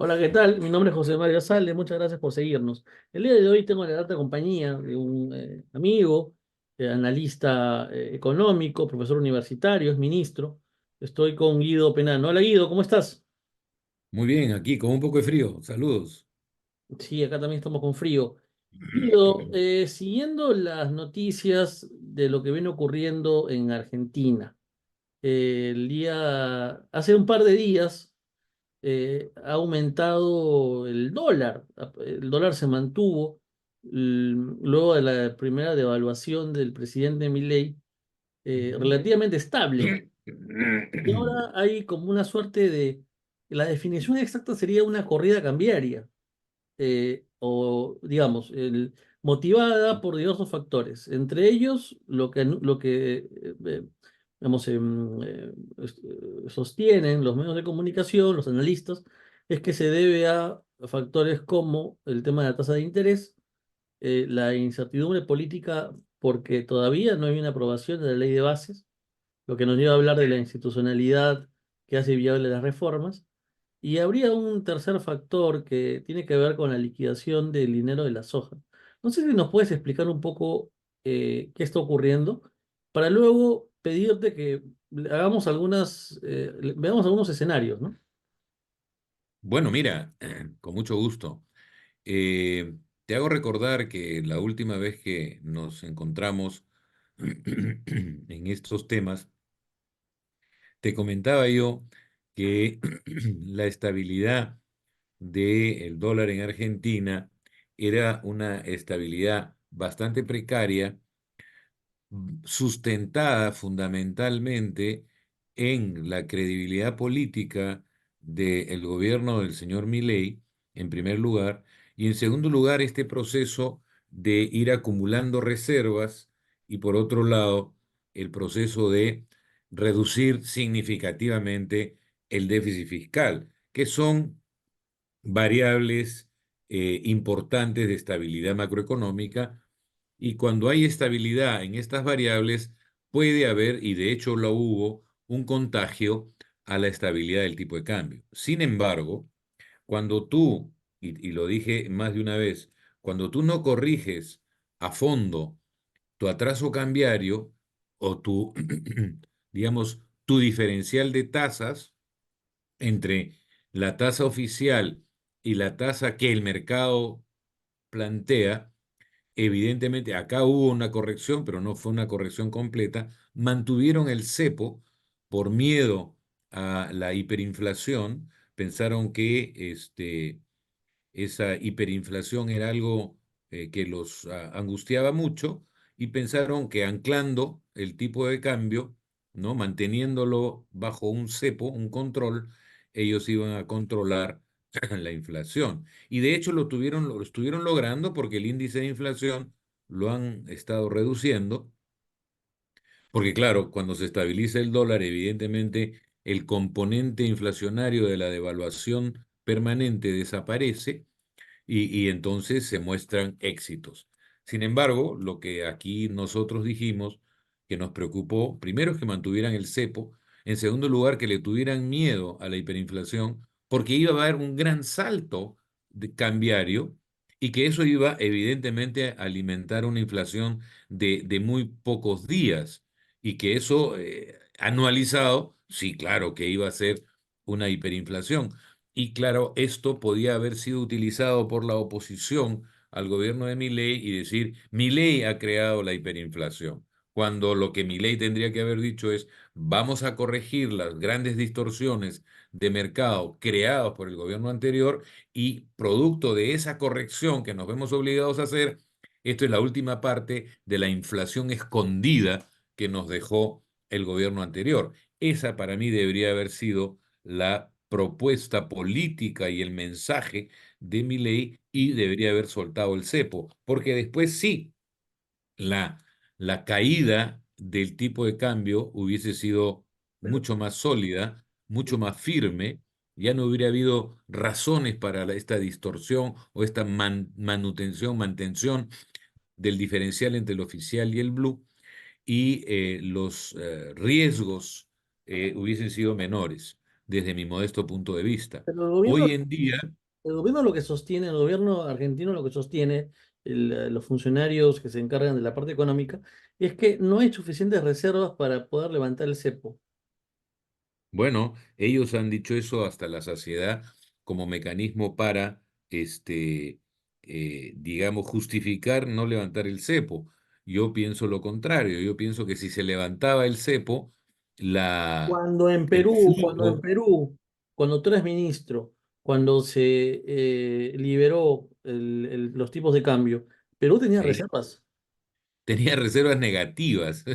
Hola, ¿qué tal? Mi nombre es José Mario Salde, muchas gracias por seguirnos. El día de hoy tengo la grata compañía de un amigo, analista económico, profesor universitario, es ministro. Estoy con Guido Penano. Hola Guido, ¿cómo estás? Muy bien, aquí con un poco de frío. Saludos. Sí, acá también estamos con frío. Guido, siguiendo las noticias de lo que viene ocurriendo en Argentina, hace un par de días ha aumentado el dólar. El dólar se mantuvo luego de la primera devaluación del presidente Milei, relativamente estable. Y ahora hay como una suerte de... La definición exacta sería una corrida cambiaria, o digamos, motivada por diversos factores. Entre ellos, digamos, sostienen los medios de comunicación, los analistas, es que se debe a factores como el tema de la tasa de interés, la incertidumbre política porque todavía no hay una aprobación de la ley de bases, lo que nos lleva a hablar de la institucionalidad que hace viable las reformas. Y habría un tercer factor que tiene que ver con la liquidación del dinero de la soja. No sé si nos puedes explicar un poco qué está ocurriendo, para luego pedirte que veamos algunos escenarios, ¿no? Bueno, mira, con mucho gusto. Te hago recordar que la última vez que nos encontramos en estos temas, te comentaba yo que la estabilidad del dólar en Argentina era una estabilidad bastante precaria, sustentada fundamentalmente en la credibilidad política del gobierno del señor Milei, en primer lugar, y en segundo lugar, este proceso de ir acumulando reservas y por otro lado, el proceso de reducir significativamente el déficit fiscal, que son variables importantes de estabilidad macroeconómica, y cuando hay estabilidad en estas variables, puede haber, y de hecho lo hubo, un contagio a la estabilidad del tipo de cambio. Sin embargo, cuando tú, y lo dije más de una vez, cuando tú no corriges a fondo tu atraso cambiario o tu, digamos, tu diferencial de tasas entre la tasa oficial y la tasa que el mercado plantea, evidentemente, acá hubo una corrección, pero no fue una corrección completa. Mantuvieron el cepo por miedo a la hiperinflación. Pensaron que esa hiperinflación era algo que los angustiaba mucho y pensaron que anclando el tipo de cambio, ¿no? Manteniéndolo bajo un cepo, un control, ellos iban a controlar la inflación. Y de hecho lo estuvieron logrando porque el índice de inflación lo han estado reduciendo, porque claro, cuando se estabiliza el dólar, evidentemente el componente inflacionario de la devaluación permanente desaparece y entonces se muestran éxitos. Sin embargo, lo que aquí nosotros dijimos que nos preocupó, primero es que mantuvieran el cepo, en segundo lugar que le tuvieran miedo a la hiperinflación, porque iba a haber un gran salto cambiario y que eso iba evidentemente a alimentar una inflación de muy pocos días y que eso anualizado, sí, claro que iba a ser una hiperinflación. Y claro, esto podía haber sido utilizado por la oposición al gobierno de Milei y decir, Milei ha creado la hiperinflación, cuando lo que Milei tendría que haber dicho es, vamos a corregir las grandes distorsiones de mercado creadas por el gobierno anterior y producto de esa corrección que nos vemos obligados a hacer, esto es la última parte de la inflación escondida que nos dejó el gobierno anterior. Esa para mí debería haber sido la propuesta política y el mensaje de mi ley y debería haber soltado el cepo, porque después sí, la, la caída del tipo de cambio hubiese sido mucho más sólida, mucho más firme, ya no hubiera habido razones para esta distorsión o esta mantención del diferencial entre el oficial y el blue y los riesgos hubiesen sido menores. desde mi modesto punto de vista. Pero el gobierno Hoy en día, El gobierno lo que sostiene, el gobierno argentino lo que sostiene, los funcionarios que se encargan de la parte económica, es que no hay suficientes reservas para poder levantar el cepo. bueno, ellos han dicho eso hasta la saciedad como mecanismo para, digamos, justificar no levantar el cepo. Yo pienso lo contrario. Yo pienso que si se levantaba el cepo, el Cuando en flujo, Perú, cuando tú eres ministro, cuando se liberó los tipos de cambio, Perú tenía sí, reservas. tenía reservas negativas,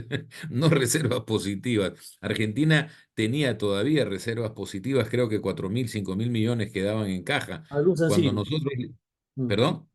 no reservas positivas. Argentina tenía todavía reservas positivas, creo que 4.000, 5.000 millones quedaban en caja. Algún Cuando sencillo. nosotros, Mm. perdón,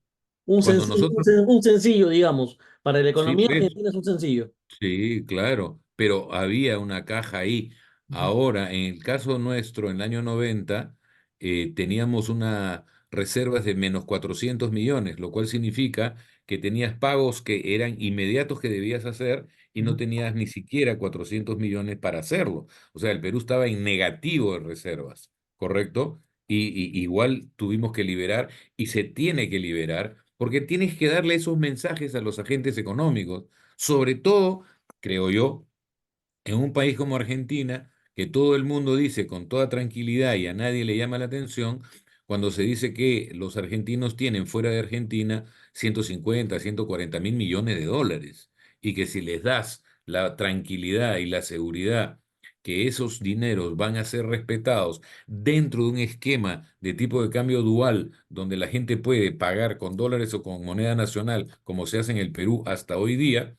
cuando nosotros, Un sencillo, digamos. Para la sí, economía pues. argentina es un sencillo. Sí, claro, pero había una caja ahí. Ujú. Ahora, en el caso nuestro, en el año 90, teníamos una reservas de menos 400 millones, lo cual significa que tenías pagos que eran inmediatos que debías hacer y no Ujú. tenías ni siquiera 400 millones para hacerlo. O sea, el Perú estaba en negativo de reservas, ¿correcto? Igual tuvimos que liberar y se tiene que liberar porque tienes que darle esos mensajes a los agentes económicos, sobre todo creo yo, en un país como Argentina, que todo el mundo dice con toda tranquilidad y a nadie le llama la atención, cuando se dice que los argentinos tienen fuera de Argentina 150, 140 mil millones de dólares y que si les das la tranquilidad y la seguridad que esos dineros van a ser respetados dentro de un esquema de tipo de cambio dual, donde la gente puede pagar con dólares o con moneda nacional, como se hace en el Perú hasta hoy día,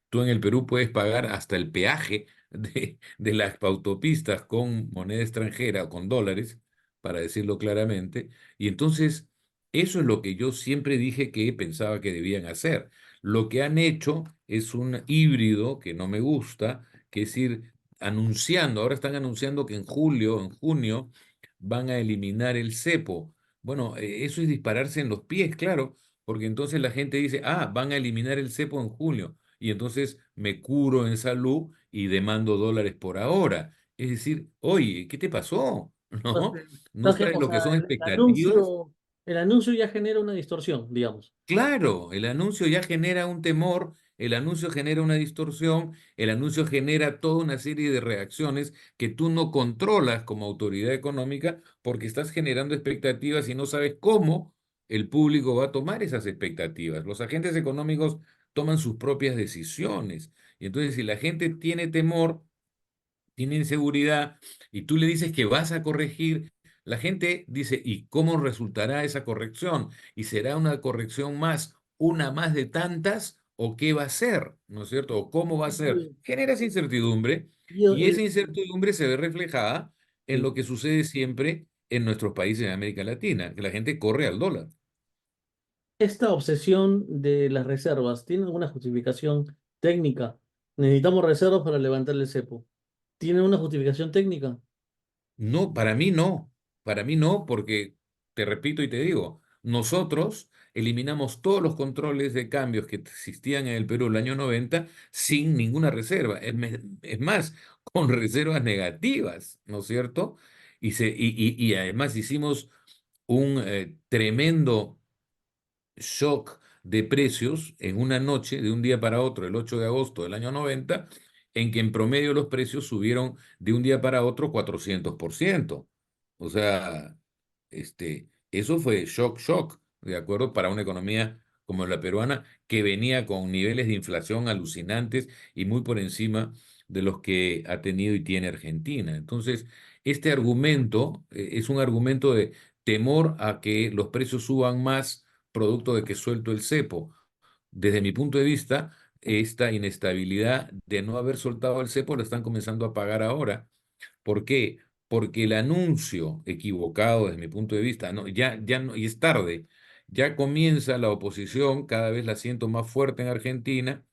tú en el Perú puedes pagar hasta el peaje de las autopistas con moneda extranjera o con dólares, para decirlo claramente. Y entonces, eso es lo que yo siempre dije que pensaba que debían hacer. Lo que han hecho es un híbrido que no me gusta, que es ir anunciando, ahora están anunciando que en julio, en junio, van a eliminar el cepo. Bueno, eso es dispararse en los pies, claro, porque entonces la gente dice, ah, van a eliminar el cepo en junio, y entonces me curo en salud y demando dólares por ahora. Es decir, oye, ¿qué te pasó? ¿No? ¿No sabes O lo que sea, son expectativas? el anuncio ya genera una distorsión, digamos. Claro, el anuncio ya genera un temor, el anuncio genera una distorsión, el anuncio genera toda una serie de reacciones que tú no controlas como autoridad económica porque estás generando expectativas y no sabes cómo el público va a tomar esas expectativas. Los agentes económicos toman sus propias decisiones y entonces si la gente tiene temor, tiene inseguridad y tú le dices que vas a corregir, la gente dice, ¿y cómo resultará esa corrección? ¿Y será una corrección más, una más de tantas? ¿O qué va a ser? ¿No es cierto? ¿O cómo va a ser? Sí. Genera esa incertidumbre Y y esa incertidumbre se ve reflejada en sí. lo que sucede siempre en nuestros países de América Latina, que la gente corre al dólar. Esta obsesión de las reservas, ¿tiene alguna justificación técnica? Necesitamos reservas para levantar el cepo. ¿Tiene una justificación técnica? No, para mí no, porque te repito y te digo, nosotros eliminamos todos los controles de cambios que existían en el Perú el año 90 sin ninguna reserva. Es más, con reservas negativas, ¿no es cierto? Y además hicimos un tremendo shock de precios en una noche, de un día para otro, el 8 de agosto del año 90, en que en promedio los precios subieron de un día para otro 400%. O sea, eso fue shock, shock, ¿de acuerdo? Para una economía como la peruana, que venía con niveles de inflación alucinantes y muy por encima de los que ha tenido y tiene Argentina. Entonces, este argumento es un argumento de temor a que los precios suban más producto de que suelto el cepo. Desde mi punto de vista, esta inestabilidad de no haber soltado el cepo la están comenzando a pagar ahora. ¿Por qué? Porque el anuncio equivocado desde mi punto de vista, no, ya no, y es tarde, ya comienza la oposición, cada vez la siento más fuerte en Argentina,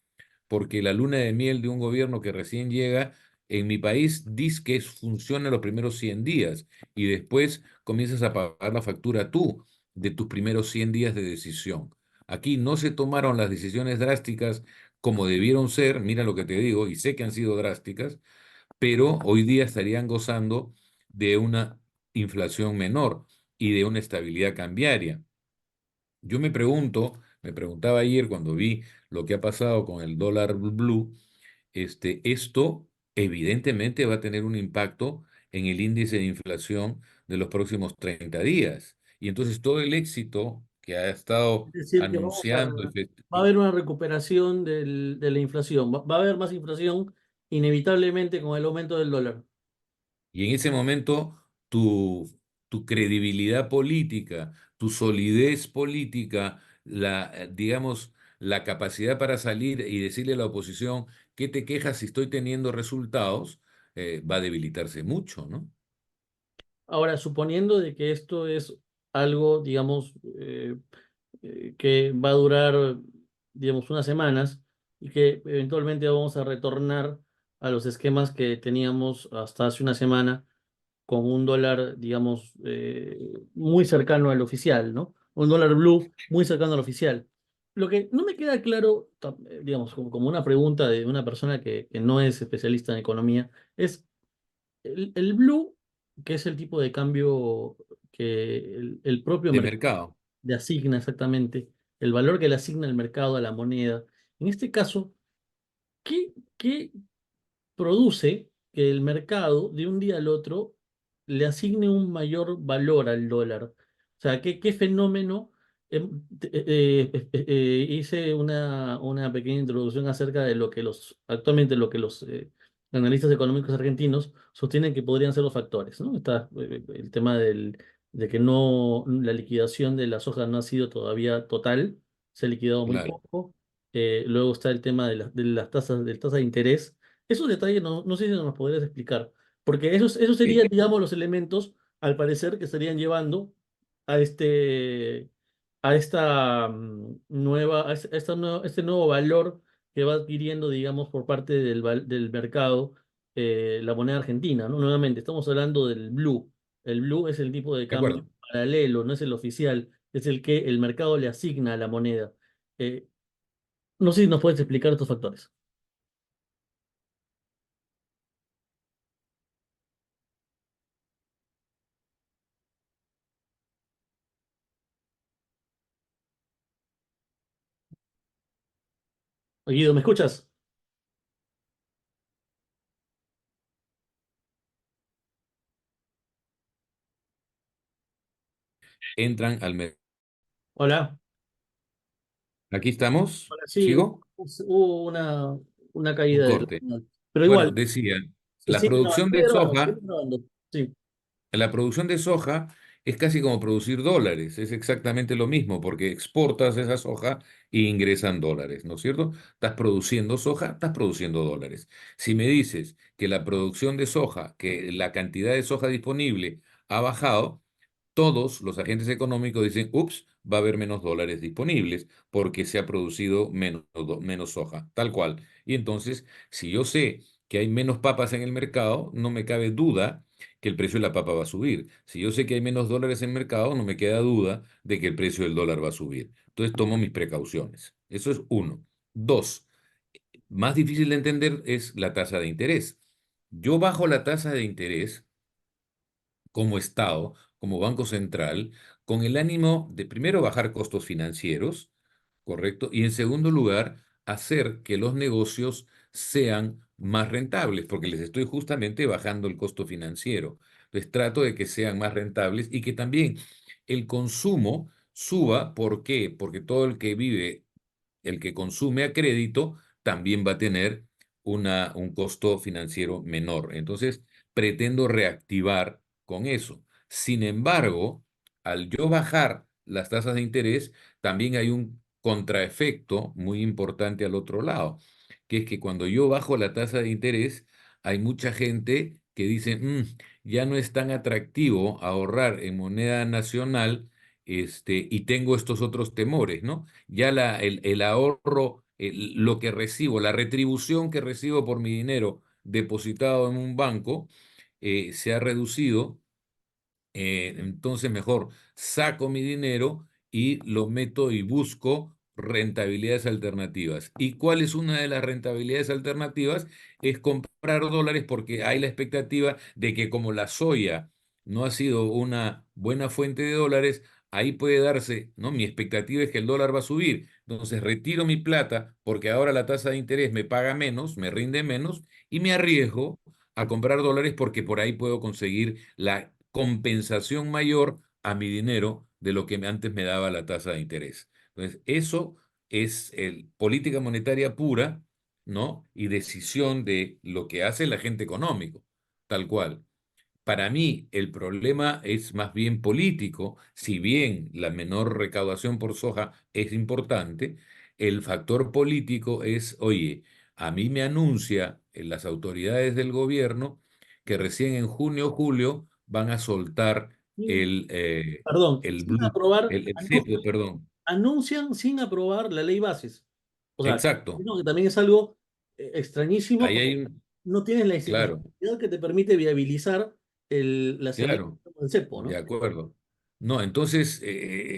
porque la luna de miel de un gobierno que recién llega en mi país dice que funciona los primeros 100 días y después comienzas a pagar la factura tú de tus primeros 100 días de decisión. Aquí no se tomaron las decisiones drásticas como debieron ser, mira lo que te digo, y sé que han sido drásticas, pero hoy día estarían gozando de una inflación menor y de una estabilidad cambiaria. Yo me preguntaba ayer cuando vi lo que ha pasado con el dólar blue, esto evidentemente va a tener un impacto en el índice de inflación de los próximos 30 días. Y entonces todo el éxito que ha Es estado decir, que anunciando, va a haber una recuperación de la inflación, va a haber más inflación inevitablemente con el aumento del dólar. y en ese momento tu credibilidad política, tu solidez política, digamos, la capacidad para salir y decirle a la oposición, ¿qué te quejas si estoy teniendo resultados? Va a debilitarse mucho, ¿no? Ahora, suponiendo de que esto es algo, digamos, que va a durar, digamos, unas semanas y que eventualmente vamos a retornar a los esquemas que teníamos hasta hace una semana con un dólar, digamos, muy cercano al oficial, ¿no? Un dólar blue muy cercano al oficial. Lo que no me queda claro, digamos, como una pregunta de una persona que no es especialista en economía, es el blue, que es el tipo de cambio que el propio De mercado mercado. le asigna exactamente, el valor que le asigna el mercado a la moneda. En este caso, ¿qué produce que el mercado de un día al otro le asigne un mayor valor al dólar? O sea, ¿qué fenómeno? Hice una pequeña introducción acerca de lo que actualmente lo que los analistas económicos argentinos sostienen que podrían ser los factores, ¿no? Está el tema de que la liquidación de la soja no ha sido todavía total, se ha liquidado muy Claro. poco. Luego está el tema de las tasas, de tasa de interés. Esos detalles no sé si nos podrías explicar, porque esos Sí. serían, digamos, los elementos, al parecer, que estarían llevando a a esta nueva, este nuevo valor que va adquiriendo, digamos, por parte del mercado, la moneda argentina, ¿no? Nuevamente, estamos hablando del blue. El blue es el tipo de De cambio acuerdo. paralelo, no es el oficial, es el que el mercado le asigna a la moneda. Eh, no sé si nos puedes explicar estos factores. Guido, ¿me escuchas? Entran al mercado. Hola. Aquí estamos. Hola, sí, ¿Sigo? hubo una Un caída de la corte. señal. Pero Bueno, igual, decía, la sigue grabando, producción de sigue soja grabando. Sí, La producción de soja es casi como producir dólares, es exactamente lo mismo, porque exportas esa soja e ingresan dólares, ¿no es cierto? Estás produciendo soja, estás produciendo dólares. Si me dices que la producción de soja, que la cantidad de soja disponible ha bajado, todos los agentes económicos dicen, ups, va a haber menos dólares disponibles porque se ha producido menos soja, tal cual. Y entonces, si yo sé que hay menos papas en el mercado, no me cabe duda que el precio de la papa va a subir. Si yo sé que hay menos dólares en el mercado, no me queda duda de que el precio del dólar va a subir. Entonces tomo mis precauciones. Eso es uno. Dos, más difícil de entender es la tasa de interés. Yo bajo la tasa de interés como Estado, como Banco Central, con el ánimo de primero bajar costos financieros, ¿correcto? Y en segundo lugar, hacer que los negocios sean más rentables, porque les estoy justamente bajando el costo financiero. Entonces trato de que sean más rentables y que también el consumo suba. ¿Por qué? Porque todo el que consume a crédito, también va a tener un costo financiero menor. Entonces, pretendo reactivar con eso. Sin embargo, al yo bajar las tasas de interés, también hay un contraefecto muy importante al otro lado, que es que cuando yo bajo la tasa de interés, hay mucha gente que dice, ya no es tan atractivo ahorrar en moneda nacional, y tengo estos otros temores, ¿no? Ya el ahorro, lo que recibo, la retribución que recibo por mi dinero depositado en un banco, se ha reducido. Entonces mejor saco mi dinero y lo meto y busco rentabilidades alternativas. ¿Y cuál es una de las rentabilidades alternativas? Es comprar dólares porque hay la expectativa de que como la soya no ha sido una buena fuente de dólares, ahí puede darse, ¿no? Mi expectativa es que el dólar va a subir. Entonces retiro mi plata porque ahora la tasa de interés me paga menos, me rinde menos y me arriesgo a comprar dólares porque por ahí puedo conseguir la compensación mayor a mi dinero de lo que antes me daba la tasa de interés. Entonces, eso es política monetaria pura, ¿no? Y decisión de lo que hace el agente económico, tal cual. Para mí, el problema es más bien político, si bien la menor recaudación por soja es importante, el factor político es, oye, a mí me anuncia en las autoridades del gobierno que recién en junio o julio van a soltar Sin- el, eh, Perdón, el sin blue, aprobar, el cepo, perdón. anuncian sin aprobar la ley bases. O sea, Exacto. creo que también es algo extrañísimo Ahí porque hay un, no tienes la claro. institucionalidad que te permite viabilizar la semilla Claro, del cepo, de ¿no? acuerdo. No, entonces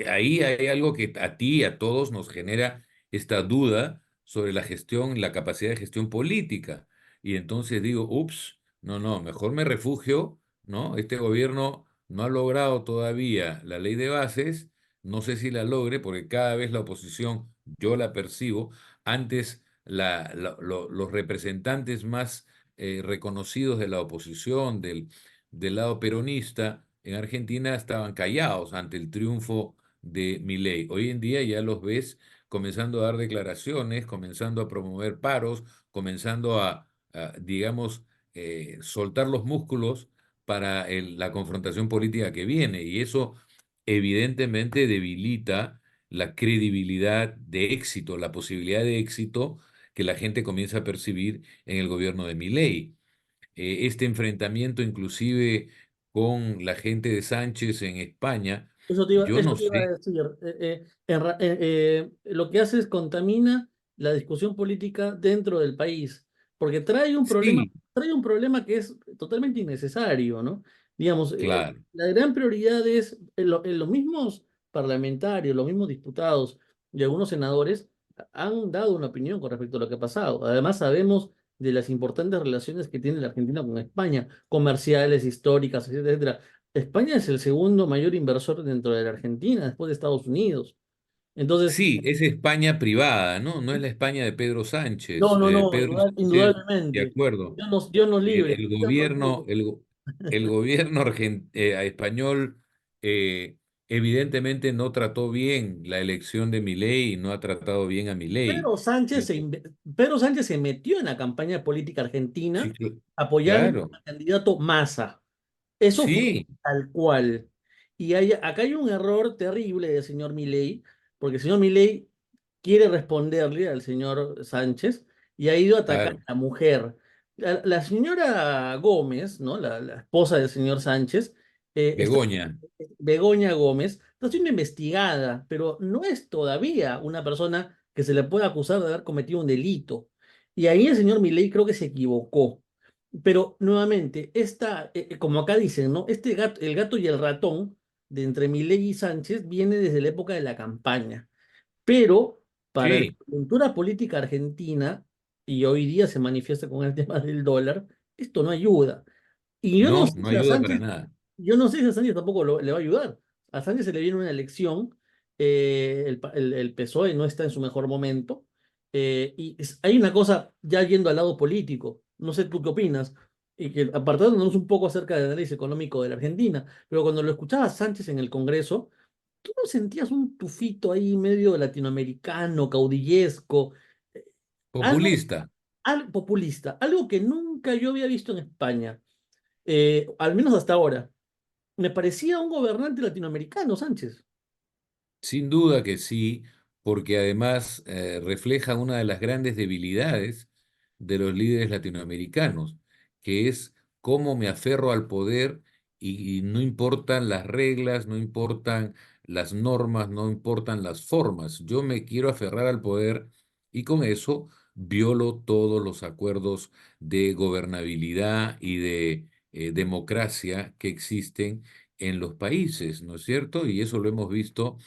ahí hay algo que a ti y a todos nos genera esta duda sobre la gestión, la capacidad de gestión política. Y entonces digo, ups, no, no, mejor me refugio, ¿no? Este gobierno no ha logrado todavía la ley de bases, no sé si la logre, porque cada vez la oposición, yo la percibo, antes los representantes más reconocidos de la oposición, del lado peronista en Argentina estaban callados ante el triunfo de Milei. Hoy en día ya los ves comenzando a dar declaraciones, comenzando a promover paros, comenzando digamos, soltar los músculos para la confrontación política que viene. Y eso evidentemente debilita la credibilidad de éxito, la posibilidad de éxito que la gente comienza a percibir en el gobierno de Milei. Este enfrentamiento inclusive con la gente de Sánchez en España, yo Eso no te iba a sé. decir. Lo que hace es contamina la discusión política dentro del país, porque Sí, trae un problema que es totalmente innecesario, ¿no? Digamos, claro, la gran prioridad es en los mismos parlamentarios, los mismos diputados y algunos senadores han dado una opinión con respecto a lo que ha pasado. Además, sabemos de las importantes relaciones que tiene la Argentina con España, comerciales, históricas, etcétera, etcétera. España es el segundo mayor inversor dentro de la Argentina, después de Estados Unidos. Entonces, sí, es España privada, ¿no? No es la España de Pedro Sánchez. no, Pedro Sánchez, de indudablemente. acuerdo. Dios nos libre. El Dios nos libre. gobierno, el gobierno español evidentemente no trató bien la elección de Milei y no ha tratado bien a Milei. Pedro Sánchez se metió en la campaña política argentina Sí, apoyando claro, al candidato Massa. Eso fue sí, tal cual. Acá hay un error terrible del señor Milei, porque el señor Milei quiere responderle al señor Sánchez y ha ido a atacar claro. a la mujer. La señora Gómez, ¿no? La esposa del señor Sánchez, está, Begoña, Begoña Gómez, está siendo investigada, pero no es todavía una persona que se le pueda acusar de haber cometido un delito. Y ahí el señor Milei creo que se equivocó. Pero nuevamente, como acá dicen, ¿no? Este gato, el gato y el ratón de entre Milei y Sánchez viene desde la época de la campaña. Pero para la sí, cultura política argentina, y hoy día se manifiesta con el tema del dólar, esto no ayuda. Y yo no no, sé no si a ayuda para Sánchez, nada. yo no sé si a Sánchez tampoco le va a ayudar. A Sánchez se le viene una elección, el PSOE no está en su mejor momento, hay una cosa ya yendo al lado político, no sé tú qué opinas, y que apartándonos un poco acerca del análisis económico de la Argentina, pero cuando lo escuchaba a Sánchez en el Congreso, ¿tú no sentías un tufito ahí medio latinoamericano, caudillesco, eh, algo, Populista. algo populista, algo que nunca yo había visto en España, al menos hasta ahora? Me parecía un gobernante latinoamericano, Sánchez. Sin duda que sí, porque además refleja una de las grandes debilidades de los líderes latinoamericanos, que es cómo me aferro al poder y no importan las reglas, no importan las normas, no importan las formas. Yo me quiero aferrar al poder y con eso violo todos los acuerdos de gobernabilidad y de democracia que existen en los países, ¿no es cierto? Y eso lo hemos visto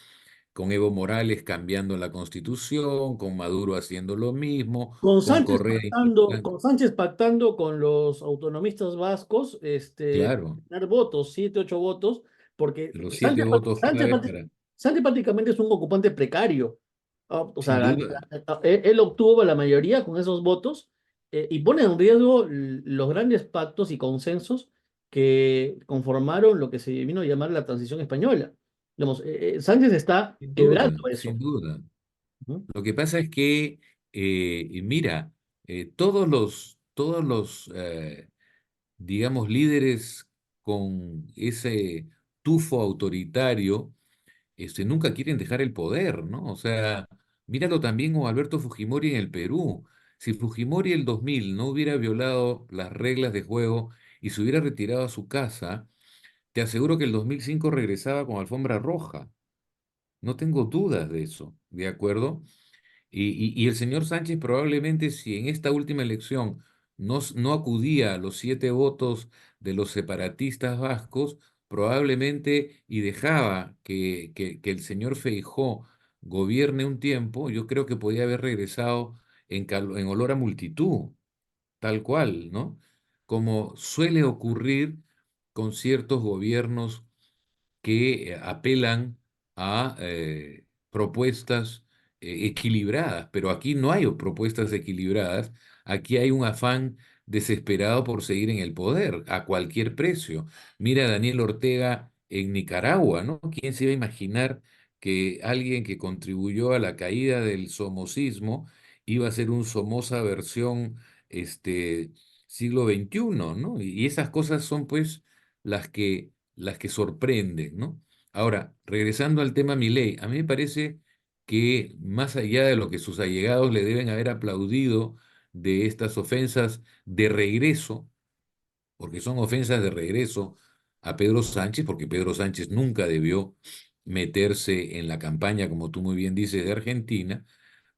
con Evo Morales cambiando la constitución, con Maduro haciendo lo mismo, Con con Sánchez Correa pactando, con Sánchez pactando con los autonomistas vascos, claro, ganar votos, 7, 8 votos, porque los 7 votos claves para, Sánchez prácticamente es un ocupante precario. O sea, sin duda, él obtuvo la mayoría con esos votos, y pone en riesgo los grandes pactos y consensos que conformaron lo que se vino a llamar la transición española. Digamos, Sánchez está sin duda, quebrando sin eso. duda. Ujú. Lo que pasa es que, mira, todos los digamos, líderes con ese tufo autoritario, nunca quieren dejar el poder, ¿no? O sea, míralo también con Alberto Fujimori en el Perú. Si Fujimori el 2000 no hubiera violado las reglas de juego y se hubiera retirado a su casa, te aseguro que el 2005 regresaba con alfombra roja. No tengo dudas de eso, ¿de acuerdo? Y el señor Sánchez probablemente si en esta última elección no acudía a los 7 votos de los separatistas vascos, probablemente y dejaba que el señor Feijó gobierne un tiempo, yo creo que podía haber regresado en olor a multitud, tal cual, ¿no? Como suele ocurrir con ciertos gobiernos que apelan a propuestas equilibradas, pero aquí no hay propuestas equilibradas, aquí hay un afán desesperado por seguir en el poder a cualquier precio. Mira a Daniel Ortega en Nicaragua, ¿no? ¿Quién se iba a imaginar que alguien que contribuyó a la caída del somocismo iba a ser un Somoza versión este, siglo XXI, ¿no? Y esas cosas son pues las que sorprenden, ¿no? Ahora, regresando al tema Milei, a mí me parece que más allá de lo que sus allegados le deben haber aplaudido de estas ofensas de regreso, porque son ofensas de regreso a Pedro Sánchez, porque Pedro Sánchez nunca debió meterse en la campaña, como tú muy bien dices, de Argentina,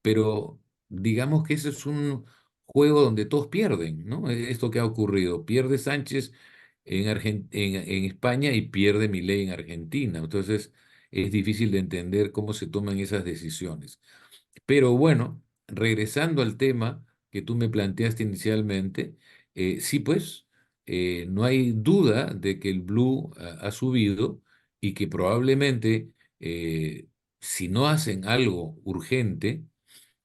pero digamos que ese es un juego donde todos pierden, ¿no? Esto que ha ocurrido. Pierde Sánchez en España y pierde Milei en Argentina. Entonces es difícil de entender cómo se toman esas decisiones. Pero bueno, regresando al tema que tú me planteaste inicialmente, sí, pues, no hay duda de que el blue ha subido y que probablemente, si no hacen algo urgente,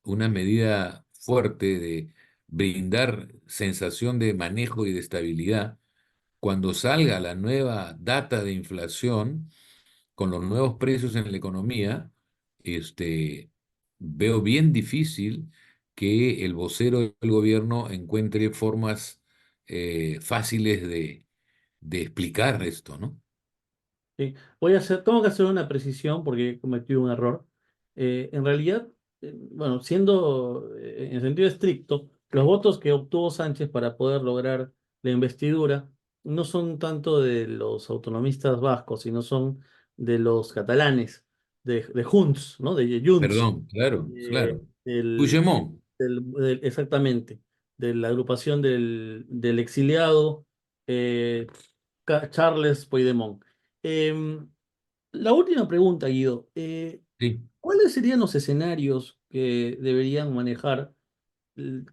una medida fuerte de brindar sensación de manejo y de estabilidad, cuando salga la nueva data de inflación, con los nuevos precios en la economía, veo bien difícil que el vocero del gobierno encuentre formas fáciles de explicar esto, ¿no? Sí. Tengo que hacer una precisión porque he cometido un error. En realidad, bueno, siendo en sentido estricto, los votos que obtuvo Sánchez para poder lograr la investidura no son tanto de los autonomistas vascos, sino son de los catalanes, de Junts, ¿no? De Junts, Perdón, claro, eh, claro. del, Puigdemont, exactamente, de la agrupación del exiliado eh, Charles Puigdemont. Em, la última pregunta, Guido. sí. ¿Cuáles serían los escenarios que deberían manejar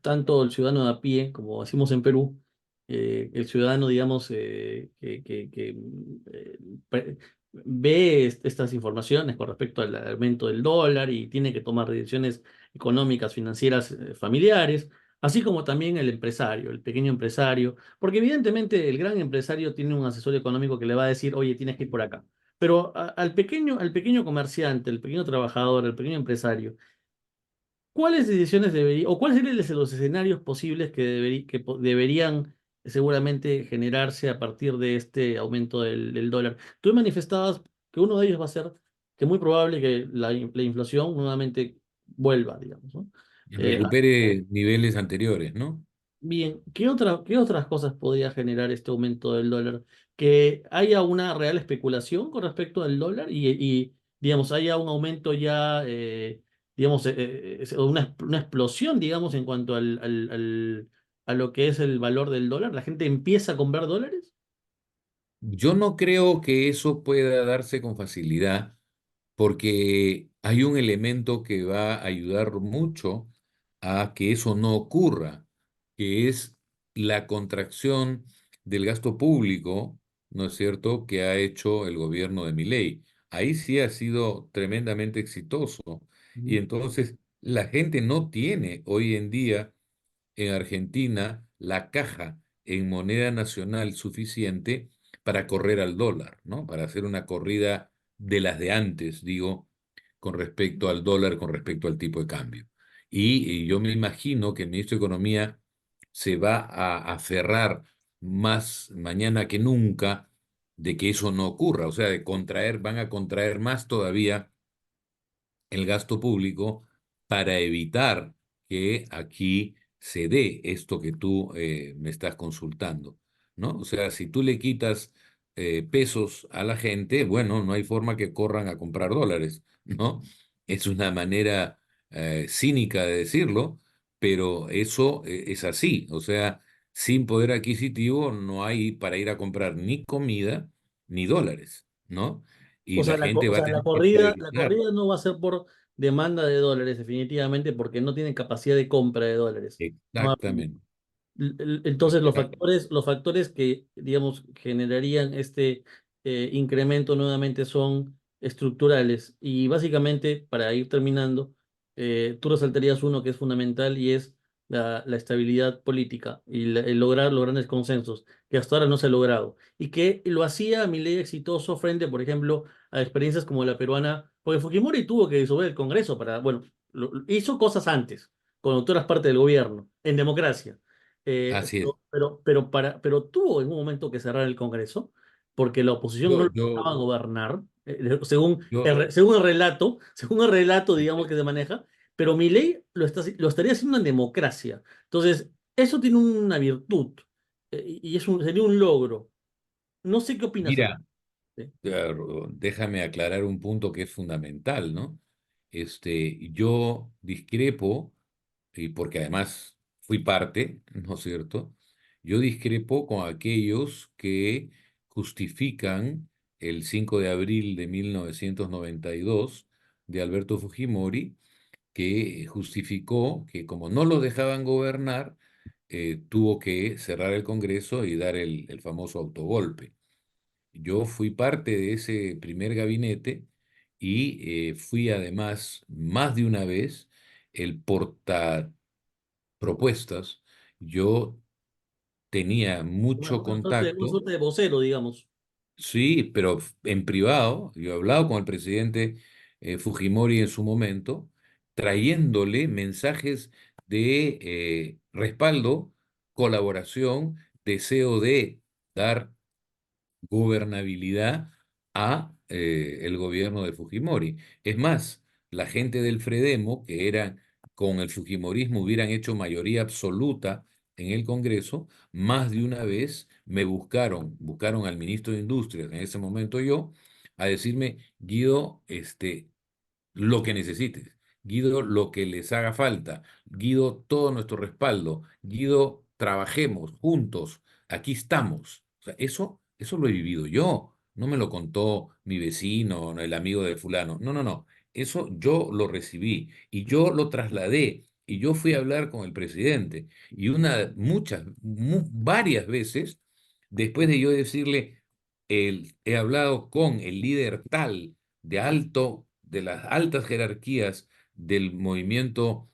tanto el ciudadano de a pie, como decimos en Perú, el ciudadano, digamos, que pre- ve estas informaciones con respecto al aumento del dólar y tiene que tomar decisiones económicas, financieras, familiares, así como también el empresario, el pequeño empresario, porque evidentemente el gran empresario tiene un asesor económico que le va a decir, oye, tienes que ir por acá. Pero al pequeño comerciante, al pequeño trabajador, al pequeño empresario, ¿cuáles decisiones debería, o cuáles serían los escenarios posibles que deberían seguramente generarse a partir de este aumento del dólar? Tú manifestabas que uno de ellos va a ser que muy probable que la inflación nuevamente vuelva, digamos, ¿no? Eh, Recupere niveles anteriores, ¿no? Bien, ¿qué otras cosas podría generar este aumento del dólar? Que haya una real especulación con respecto al dólar digamos, haya un aumento ya, digamos, una explosión, digamos, en cuanto a lo que es el valor del dólar. ¿La gente empieza a comprar dólares? Yo no creo que eso pueda darse con facilidad porque hay un elemento que va a ayudar mucho a que eso no ocurra, que es la contracción del gasto público, ¿no es cierto?, que ha hecho el gobierno de Milei. Ahí sí ha sido tremendamente exitoso. Y Ujú. entonces la gente no tiene hoy en día en Argentina la caja en moneda nacional suficiente para correr al dólar, ¿no? Para hacer una corrida de las de antes, digo, con respecto al dólar, con respecto al tipo de cambio. Y yo me imagino que el ministro de Economía se va a aferrar más mañana que nunca de que eso no ocurra, o sea, de contraer, van a contraer más todavía el gasto público para evitar que aquí se dé esto que tú me estás consultando, ¿no? O sea, si tú le quitas pesos a la gente, bueno, no hay forma que corran a comprar dólares, ¿no? Es una manera cínica de decirlo, pero eso es así, o sea, sin poder adquisitivo no hay para ir a comprar ni comida ni dólares, ¿no? Y la gente O va a sea, tener que la priorizar. corrida no va a ser por demanda de dólares, definitivamente, porque no tienen capacidad de compra de dólares. No va. Exactamente, Entonces, exacto. los factores que, digamos, generarían este incremento nuevamente son estructurales. Y básicamente, para ir terminando, tú resaltarías uno que es fundamental y es la estabilidad política y el lograr los grandes consensos, que hasta ahora no se ha logrado. Y que lo hacía a Milei exitoso frente, por ejemplo, a experiencias como la peruana, porque Fujimori tuvo que disolver el Congreso para, bueno, hizo cosas antes, cuando tú eras parte del gobierno, en democracia. Así es. Pero tuvo en un momento que cerrar el Congreso porque la oposición no Yo, lo yo, dejaba gobernar, yo, según el relato, digamos, que se maneja, pero Milei lo estaría haciendo en democracia. Entonces, eso tiene una virtud y sería un logro. No sé qué opinas al mira, respecto. ¿Eh? déjame aclarar un punto que es fundamental, ¿no? Yo discrepo, y porque además fui parte, ¿no es cierto? Yo discrepo con aquellos que justifican el 5 de abril de 1992 de Alberto Fujimori, que justificó que como no lo dejaban gobernar, tuvo que cerrar el Congreso y dar el famoso autogolpe. Yo fui parte de ese primer gabinete y fui además más de una vez el portapropuestas. Yo tenía mucho Una contacto. suerte de vocero, digamos. Sí, pero en privado, yo he hablado con el presidente Fujimori en su momento, trayéndole mensajes de respaldo, colaboración, deseo de dar gobernabilidad a el gobierno de Fujimori. Es más, la gente del Fredemo, que eran con el Fujimorismo hubieran hecho mayoría absoluta en el Congreso, más de una vez me buscaron al ministro de Industria, en ese momento yo, a decirme, Guido, lo que necesites. Guido, lo que les haga falta. Guido, todo nuestro respaldo. Guido, trabajemos juntos. Aquí estamos. O sea, eso lo he vivido yo. No me lo contó mi vecino, no, el amigo de fulano. No, no, no. Eso yo lo recibí y yo lo trasladé y yo fui a hablar con el presidente. Y varias veces, después de yo decirle, he hablado con el líder tal de las altas jerarquías del movimiento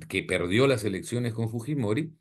que perdió las elecciones con Fujimori,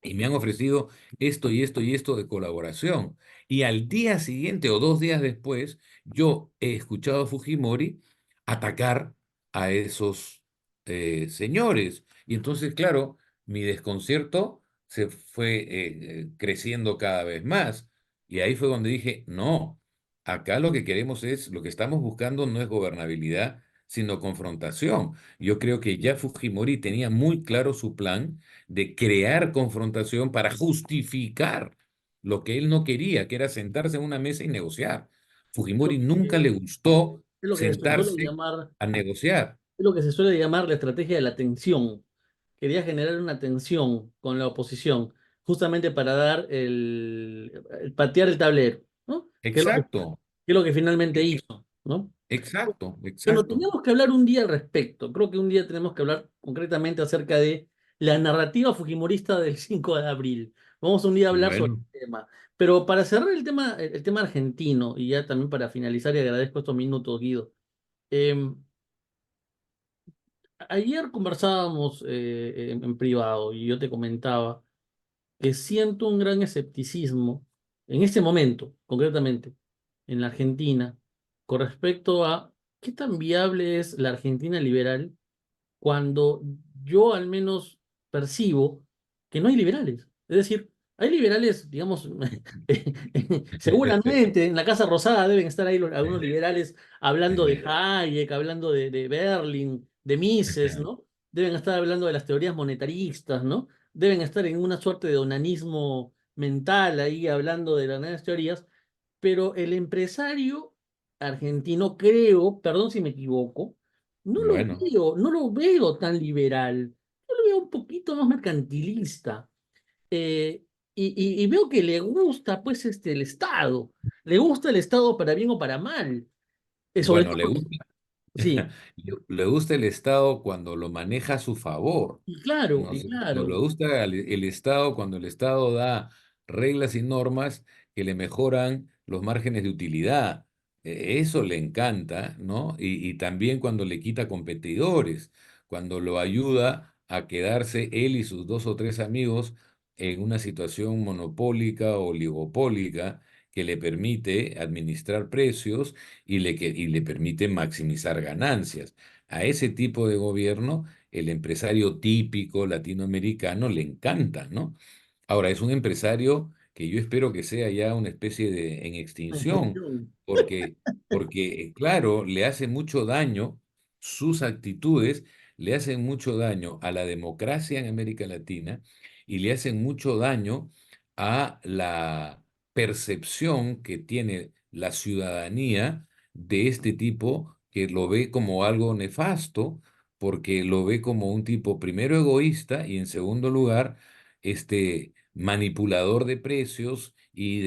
y me han ofrecido esto y esto y esto de colaboración. Y al día siguiente o 2 días después, yo he escuchado a Fujimori atacar a esos señores. Y entonces, claro, mi desconcierto se fue creciendo cada vez más. Y ahí fue donde dije, no, acá lo que queremos es, lo que estamos buscando no es gobernabilidad, sino confrontación. Yo creo que ya Fujimori tenía muy claro su plan de crear confrontación para justificar lo que él no quería, que era sentarse en una mesa y negociar. Fujimori nunca le gustó Es lo que se suele sentarse llamar, a negociar. es lo que se suele llamar la estrategia de la tensión. Quería generar una tensión con la oposición, justamente para dar patear el tablero, ¿no? Que es lo que Exacto. finalmente hizo. ¿no? Exacto, Bueno, exacto. tenemos que hablar un día al respecto. Creo que un día tenemos que hablar concretamente acerca de la narrativa fujimorista del 5 de abril. Vamos un día a hablar sobre Bueno, el tema. Pero para cerrar el tema argentino, y ya también para finalizar, y agradezco estos minutos, Guido. em, Ayer conversábamos en privado y yo te comentaba que siento un gran escepticismo en este momento, concretamente, en la Argentina, con respecto a qué tan viable es la Argentina liberal cuando yo al menos percibo que no hay liberales. Es decir, hay liberales, digamos, seguramente en la Casa Rosada deben estar ahí algunos liberales hablando de Hayek, hablando de Berlin, de Mises, ¿no? Deben estar hablando de las teorías monetaristas, ¿no? Deben estar en una suerte de onanismo mental ahí hablando de las nuevas teorías, pero el empresario argentino, creo, perdón si me equivoco, bueno. no lo veo tan liberal, yo lo veo un poquito más mercantilista. Eh, y veo que le gusta, pues, el Estado. Le gusta el Estado para bien o para mal. Sobre Bueno, todo, sí, le gusta el Estado cuando lo maneja a su favor. ¿No? y No claro. le gusta el Estado cuando el Estado da reglas y normas que le mejoran los márgenes de utilidad. Eso le encanta, ¿no? Y también cuando le quita competidores, cuando lo ayuda a quedarse él y sus dos o tres amigos en una situación monopólica o oligopólica que le permite administrar precios y le permite maximizar ganancias. A ese tipo de gobierno el empresario típico latinoamericano le encanta, ¿no? Ahora, es un empresario que yo espero que sea ya una especie de en extinción, porque, claro, le hace mucho daño, sus actitudes le hacen mucho daño a la democracia en América Latina y le hacen mucho daño a la percepción que tiene la ciudadanía de este tipo que lo ve como algo nefasto porque lo ve como un tipo primero egoísta y en segundo lugar, manipulador de precios y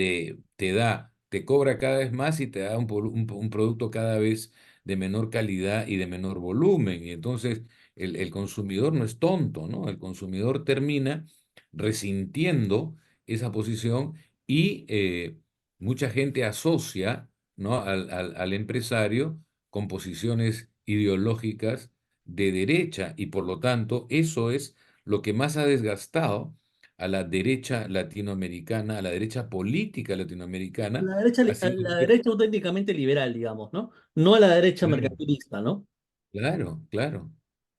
te cobra cada vez más y te da un producto cada vez de menor calidad y de menor volumen. Y entonces el consumidor no es tonto, ¿no? El consumidor termina resintiendo esa posición y mucha gente asocia, ¿no? al empresario con posiciones ideológicas de derecha y por lo tanto eso es lo que más ha desgastado a la derecha latinoamericana, a la derecha política latinoamericana, ha A sido la derecha auténticamente liberal, digamos, ¿no? No a la derecha claro, mercantilista, ¿no? claro, claro.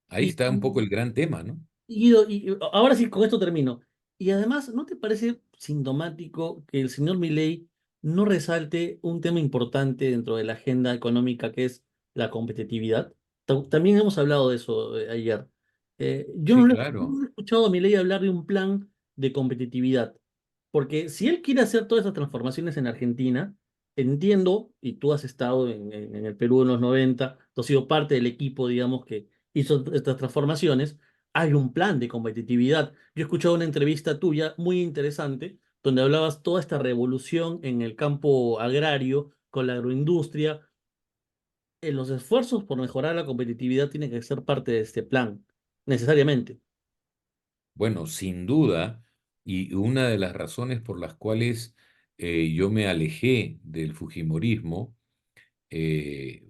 Ahí Y, está un poco el gran tema, ¿no? Guido, y ahora sí, con esto termino. Y además, ¿no te parece sintomático que el señor Milei no resalte un tema importante dentro de la agenda económica que es la competitividad? También hemos hablado de eso ayer. Sí, Yo claro. no he escuchado a Milei hablar de un plan de competitividad, porque si él quiere hacer todas esas transformaciones en Argentina, entiendo, y tú has estado en el Perú en los 90, tú has sido parte del equipo, digamos, que hizo estas transformaciones, hay un plan de competitividad. Yo he escuchado una entrevista tuya muy interesante donde hablabas toda esta revolución en el campo agrario con la agroindustria. Los esfuerzos por mejorar la competitividad tienen que ser parte de este plan, necesariamente. Bueno, sin duda, y una de las razones por las cuales yo me alejé del Fujimorismo,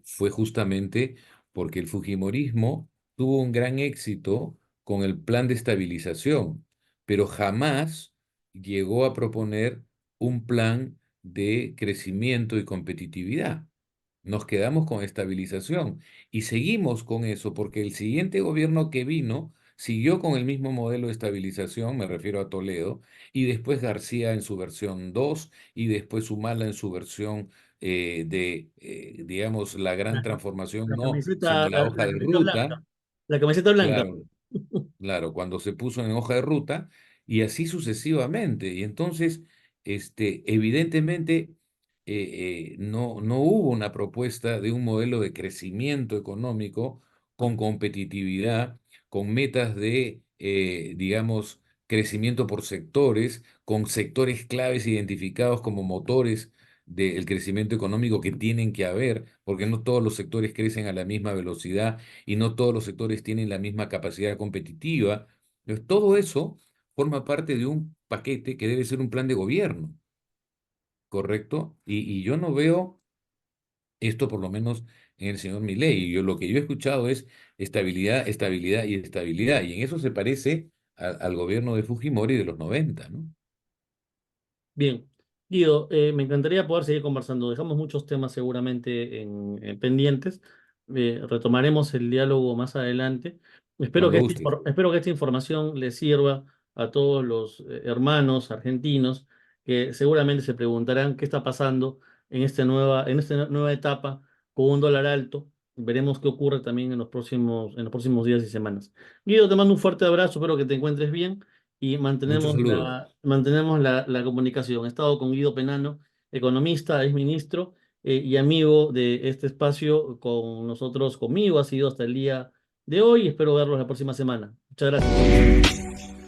fue justamente porque el Fujimorismo tuvo un gran éxito con el plan de estabilización, pero jamás llegó a proponer un plan de crecimiento y competitividad. Nos quedamos con estabilización y seguimos con eso porque el siguiente gobierno que vino siguió con el mismo modelo de estabilización, me refiero a Toledo, y después García en su versión 2 y después Humala en su versión digamos, la gran La, transformación, no, sino la la hoja de camiseta ruta, blanca. La camiseta blanca. claro, claro, cuando se puso en hoja de ruta y así sucesivamente. Y entonces, evidentemente, no hubo una propuesta de un modelo de crecimiento económico con competitividad, con metas de, digamos, crecimiento por sectores, con sectores claves identificados como motores del crecimiento económico que tienen que haber, porque no todos los sectores crecen a la misma velocidad y no todos los sectores tienen la misma capacidad competitiva. Entonces, todo eso forma parte de un paquete que debe ser un plan de gobierno, ¿correcto? Y yo no veo esto por lo menos en el señor Milei. Lo que yo he escuchado es estabilidad, estabilidad y estabilidad. Y en eso se parece al gobierno de Fujimori de los 90, ¿no? Bien, Guido, me encantaría poder seguir conversando. Dejamos muchos temas seguramente en pendientes. Retomaremos el diálogo más adelante. Cuando gustes. Espero que esta información le sirva a todos los hermanos argentinos que seguramente se preguntarán qué está pasando en esta nueva etapa con un dólar alto. Veremos qué ocurre también en los próximos días y semanas. Guido, te mando un fuerte abrazo, espero que te encuentres bien y Muchos saludos. mantenemos la comunicación. He estado con Guido Penano, economista, es ministro y amigo de este espacio con nosotros, conmigo, ha sido hasta el día de hoy. Espero verlos la próxima semana. Muchas gracias.